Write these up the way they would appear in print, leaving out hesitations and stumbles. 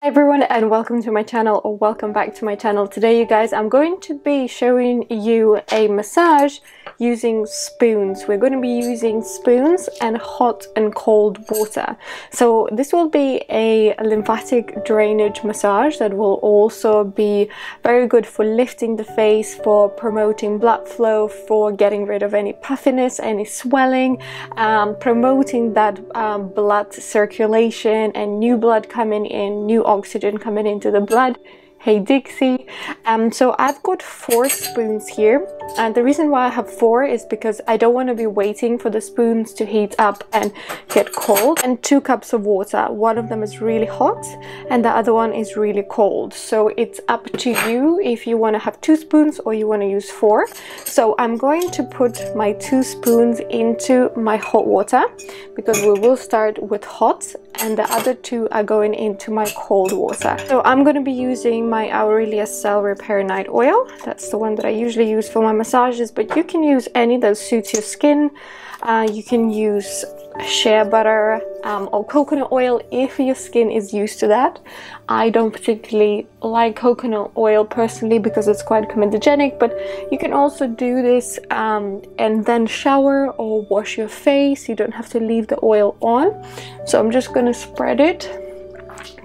Hi everyone, and welcome to my channel, or welcome back to my channel. Today you guys, I'm going to be showing you a massage using spoons. We're going to be using spoons and hot and cold water. So this will be a lymphatic drainage massage that will also be very good for lifting the face, for promoting blood flow, for getting rid of any puffiness, any swelling, promoting that blood circulation and new blood coming in, new oxygen coming into the blood. Hey Dixie. So I've got 4 spoons here, and the reason why I have 4 is because I don't want to be waiting for the spoons to heat up and get cold. And 2 cups of water, one of them is really hot and the other one is really cold, so it's up to you if you want to have 2 spoons or you want to use 4. So I'm going to put my 2 spoons into my hot water because we will start with hot, and the other 2 are going into my cold water. So I'm going to be using my Aurelia Cell Repair Night Oil. That's the one that I usually use for my massages, but you can use any that suits your skin. You can use shea butter or coconut oil if your skin is used to that. I don't particularly like coconut oil personally because it's quite comedogenic, but you can also do this and then shower or wash your face. You don't have to leave the oil on. So I'm just going to spread it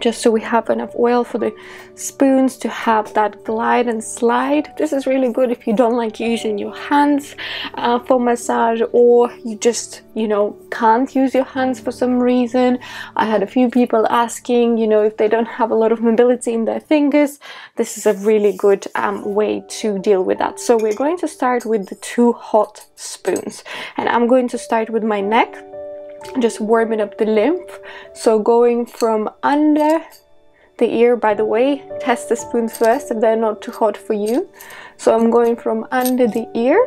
just so we have enough oil for the spoons to have that glide and slide. This is really good if you don't like using your hands for massage, or you just, can't use your hands for some reason. I had a few people asking, if they don't have a lot of mobility in their fingers. This is a really good way to deal with that. So we're going to start with the 2 hot spoons, and I'm going to start with my neck, just warming up the lymph. So going from under the ear, by the way, test the spoons first if they're not too hot for you. So I'm going from under the ear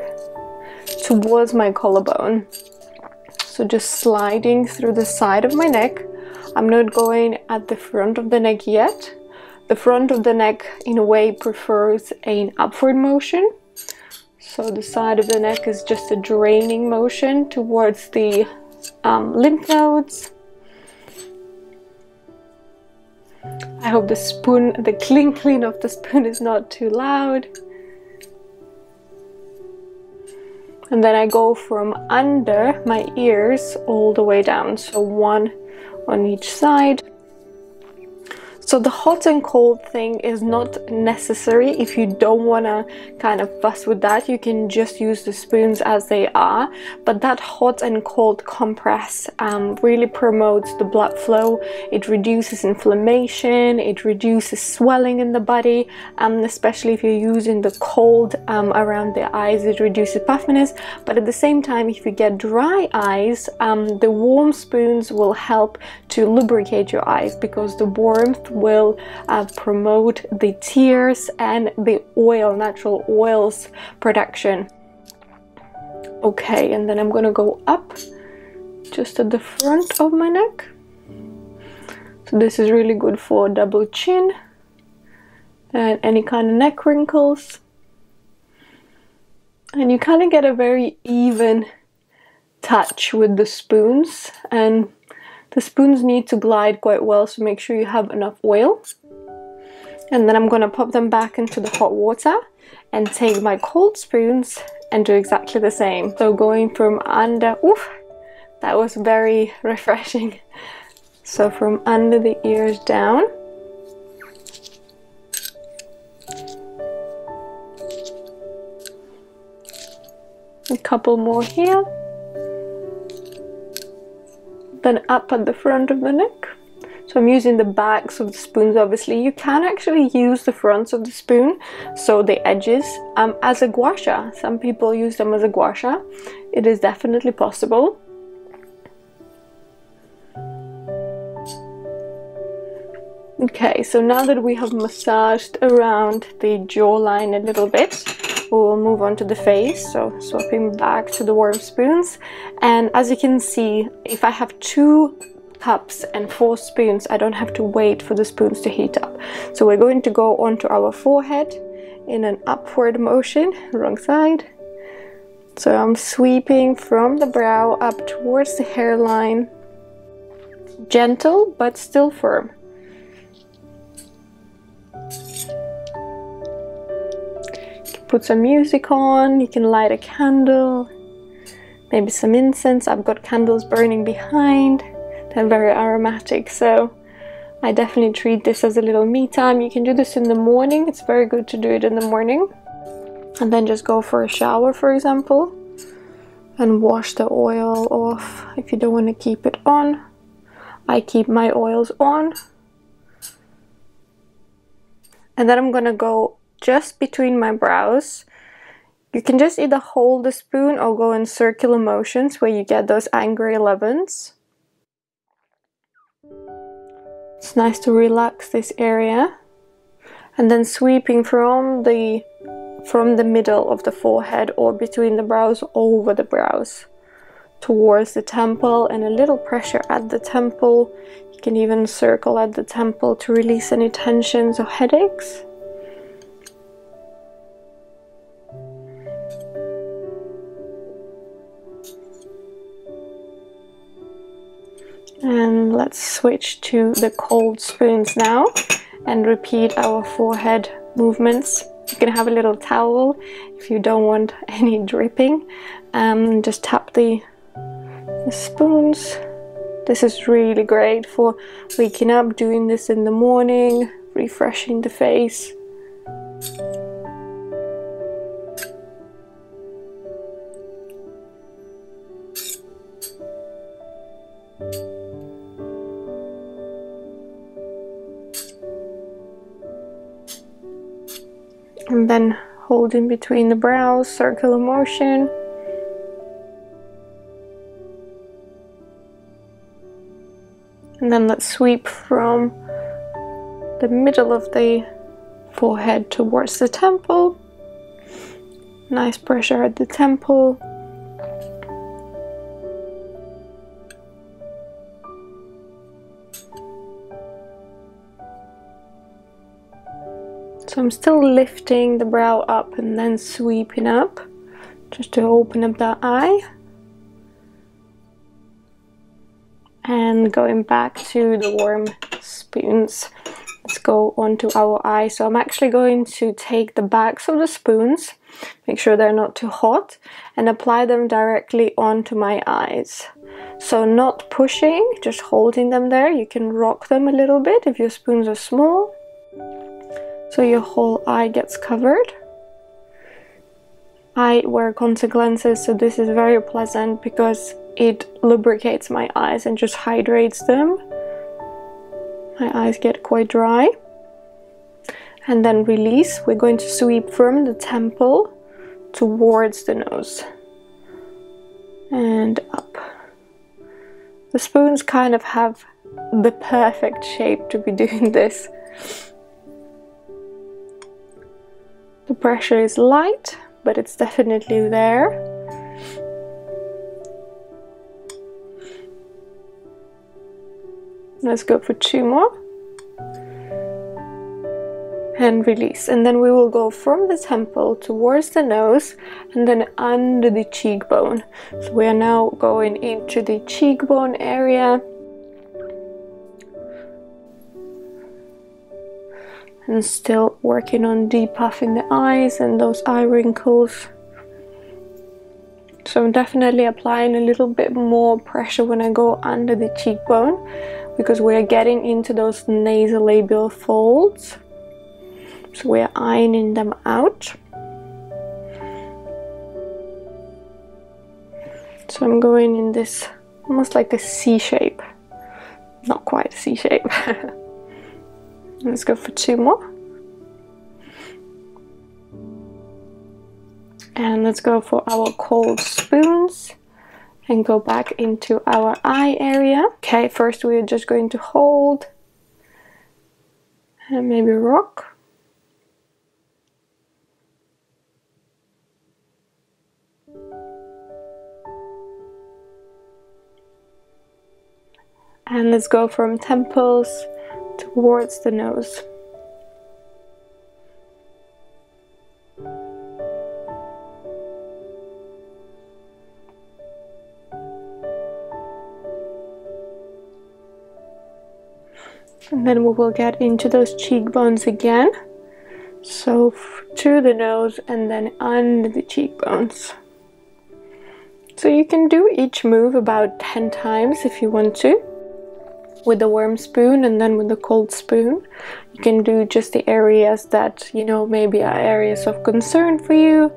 towards my collarbone. So just sliding through the side of my neck. I'm not going at the front of the neck yet. The front of the neck in a way prefers an upward motion. So the side of the neck is just a draining motion towards the lymph nodes. I hope the clink of the spoon is not too loud. And then I go from under my ears all the way down, so 1 on each side. So the hot and cold thing is not necessary. If you don't want to kind of fuss with that, you can just use the spoons as they are. But that hot and cold compress really promotes the blood flow. It reduces inflammation, it reduces swelling in the body, especially if you're using the cold around the eyes, it reduces puffiness. But at the same time, if you get dry eyes, the warm spoons will help to lubricate your eyes, because the warmth will promote the tears and the natural oils production. Okay, and then I'm gonna go up just at the front of my neck. So this is really good for double chin and any kind of neck wrinkles. And you kind of get a very even touch with the spoons, and the spoons need to glide quite well, so make sure you have enough oil. And then I'm going to pop them back into the hot water and take my cold spoons and do exactly the same. So going from under, oof, that was very refreshing. So from under the ears down. A couple more here. Then up at the front of the neck. So I'm using the backs of the spoons. Obviously you can actually use the fronts of the spoon, so the edges, as a gua sha. Some people use them as a gua sha. It is definitely possible. Okay, so now that we have massaged around the jawline a little bit, we'll move on to the face. So swapping back to the warm spoons, and as you can see, if I have 2 cups and 4 spoons, I don't have to wait for the spoons to heat up. So we're going to go onto our forehead in an upward motion, wrong side. So I'm sweeping from the brow up towards the hairline, gentle but still firm. put some music on, you can light a candle, maybe some incense. I've got candles burning behind, they're very aromatic, so I definitely treat this as a little me time. You can do this in the morning, it's very good to do it in the morning. And then just go for a shower, for example, and wash the oil off if you don't want to keep it on. I keep my oils on. And then I'm gonna go just between my brows. You can just either hold the spoon or go in circular motions where you get those angry 11s. It's nice to relax this area. And then sweeping from the middle of the forehead or between the brows over the brows towards the temple, and a little pressure at the temple. You can even circle at the temple to release any tensions or headaches. And let's switch to the cold spoons now and repeat our forehead movements. You can have a little towel if you don't want any dripping. Just tap the spoons. This is really great for waking up, doing this in the morning, refreshing the face. And then hold in between the brows, circular motion. And then let's sweep from the middle of the forehead towards the temple. Nice pressure at the temple. So I'm still lifting the brow up and then sweeping up just to open up the eye. And going back to the warm spoons, let's go onto our eye. So I'm actually going to take the backs of the spoons, make sure they're not too hot, and apply them directly onto my eyes. So not pushing, just holding them there. You can rock them a little bit if your spoons are small, so your whole eye gets covered. I wear contact lenses, so this is very pleasant because it lubricates my eyes and just hydrates them. My eyes get quite dry. And then release. We're going to sweep from the temple towards the nose and up. The spoons kind of have the perfect shape to be doing this. The pressure is light, but it's definitely there. Let's go for 2 more. And release. And then we will go from the temple towards the nose and then under the cheekbone. So we are now going into the cheekbone area. And still working on depuffing the eyes and those eye wrinkles. So I'm definitely applying a little bit more pressure when I go under the cheekbone, because we are getting into those nasolabial folds. So we are ironing them out. So I'm going in this almost like a C shape. Not quite a C shape. Let's go for 2 more. And let's go for our cold spoons and go back into our eye area. Okay, first we're just going to hold and maybe rock. And let's go from temples towards the nose. And then we will get into those cheekbones again. So to the nose and then under the cheekbones. So you can do each move about 10 times if you want to, with the warm spoon, and then with the cold spoon you can do just the areas that, you know, maybe are areas of concern for you,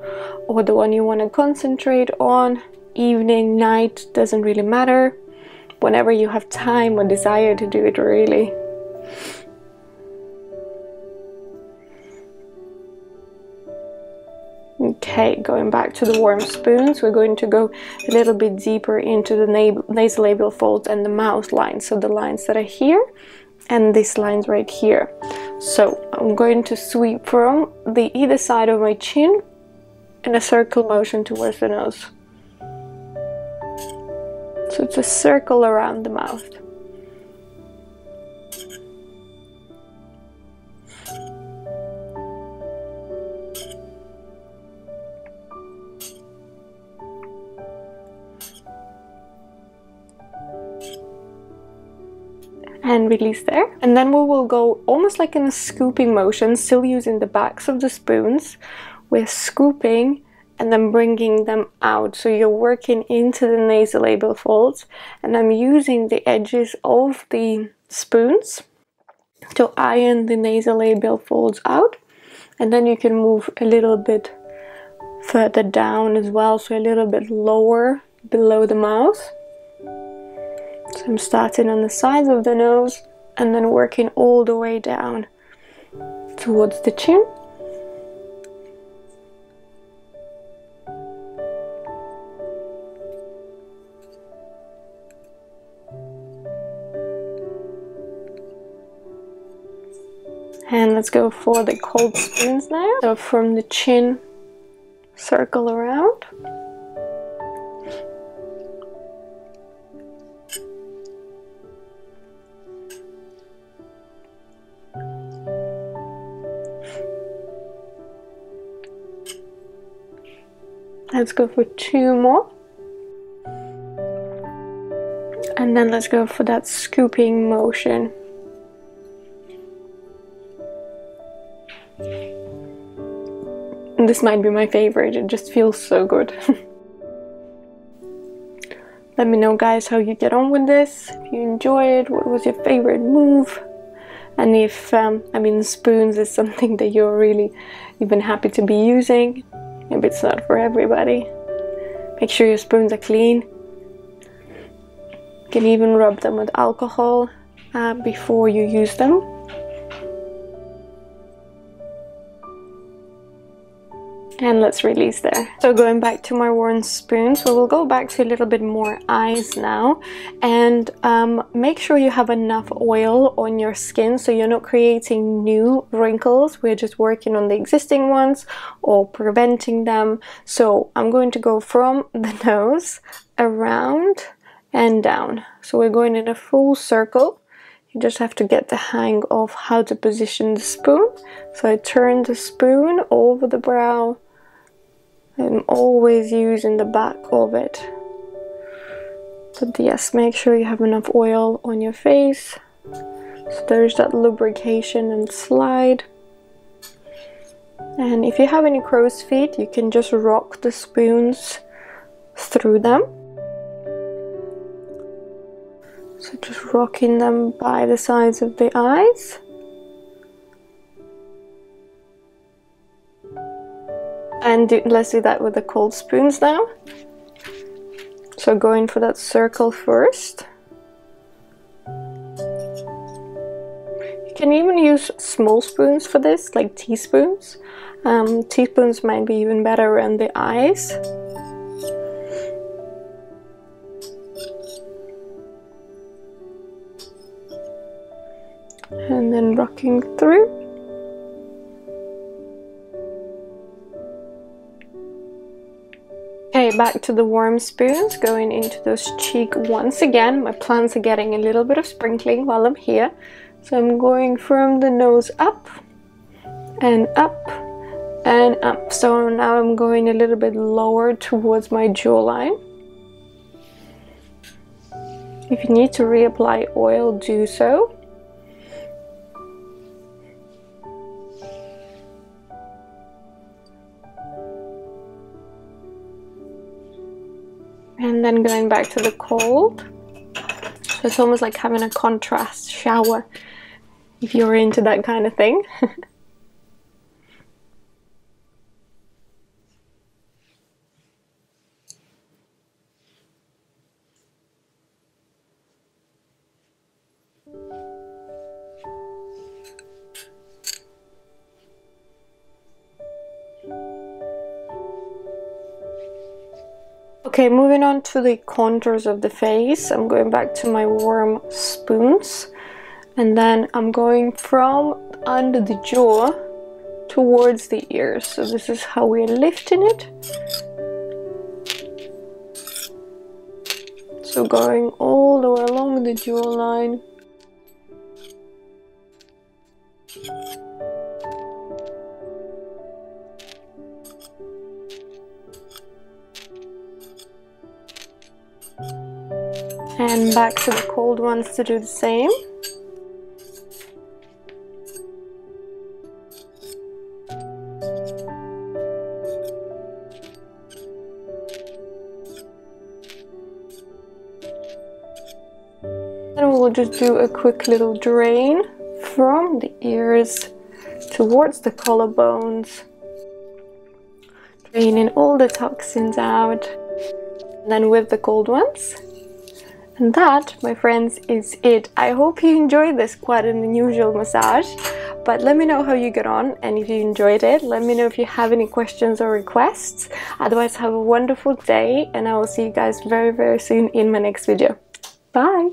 or the one you want to concentrate on. Evening, night, doesn't really matter. Whenever you have time or desire to do it, really. Okay, going back to the warm spoons, we're going to go a little bit deeper into the nasolabial folds and the mouth lines, so the lines that are here and these lines right here. So I'm going to sweep from the either side of my chin in a circle motion towards the nose. So it's a circle around the mouth. And release there. And then we will go almost like in a scooping motion, still using the backs of the spoons. We're scooping and then bringing them out. So you're working into the nasolabial folds, and I'm using the edges of the spoons to iron the nasolabial folds out. And then you can move a little bit further down as well, so a little bit lower below the mouth. So I'm starting on the sides of the nose and then working all the way down towards the chin. And let's go for the cold spoons now. So from the chin, circle around. Let's go for 2 more. And then let's go for that scooping motion. And this might be my favorite, it just feels so good. Let me know, guys, how you get on with this. If you enjoy it, what was your favorite move? And if, spoons is something that you're really even happy to be using. Maybe it's not for everybody. Make sure your spoons are clean. You can even rub them with alcohol before you use them. And let's release there. So going back to my warm spoon, so we'll go back to a little bit more eyes now, and make sure you have enough oil on your skin so you're not creating new wrinkles. We're just working on the existing ones or preventing them. So I'm going to go from the nose around and down. So we're going in a full circle. You just have to get the hang of how to position the spoon. So I turn the spoon over the brow. I'm always using the back of it. But yes, make sure you have enough oil on your face. So there's that lubrication and slide. And if you have any crow's feet, you can just rock the spoons through them. So just rocking them by the sides of the eyes. And let's do that with the cold spoons now. So going for that circle first. You can even use small spoons for this, like teaspoons. Teaspoons might be even better around the eyes. And then rocking through. Okay, back to the warm spoons, going into those cheeks once again. My plants are getting a little bit of sprinkling while I'm here. So I'm going from the nose up and up and up. So now I'm going a little bit lower towards my jawline. If you need to reapply oil, do so. and then going back to the cold. So it's almost like having a contrast shower if you're into that kind of thing. Okay, moving on to the contours of the face, I'm going back to my warm spoons, and then I'm going from under the jaw towards the ears. So this is how we're lifting it. So going all the way along the jawline. And back to the cold ones to do the same. And we'll just do a quick little drain from the ears towards the collarbones, draining all the toxins out. And then with the cold ones. And that, my friends, is it. I hope you enjoyed this quite an unusual massage, but let me know how you get on, and if you enjoyed it, let me know if you have any questions or requests. Otherwise, have a wonderful day, and I will see you guys very, very soon in my next video. Bye!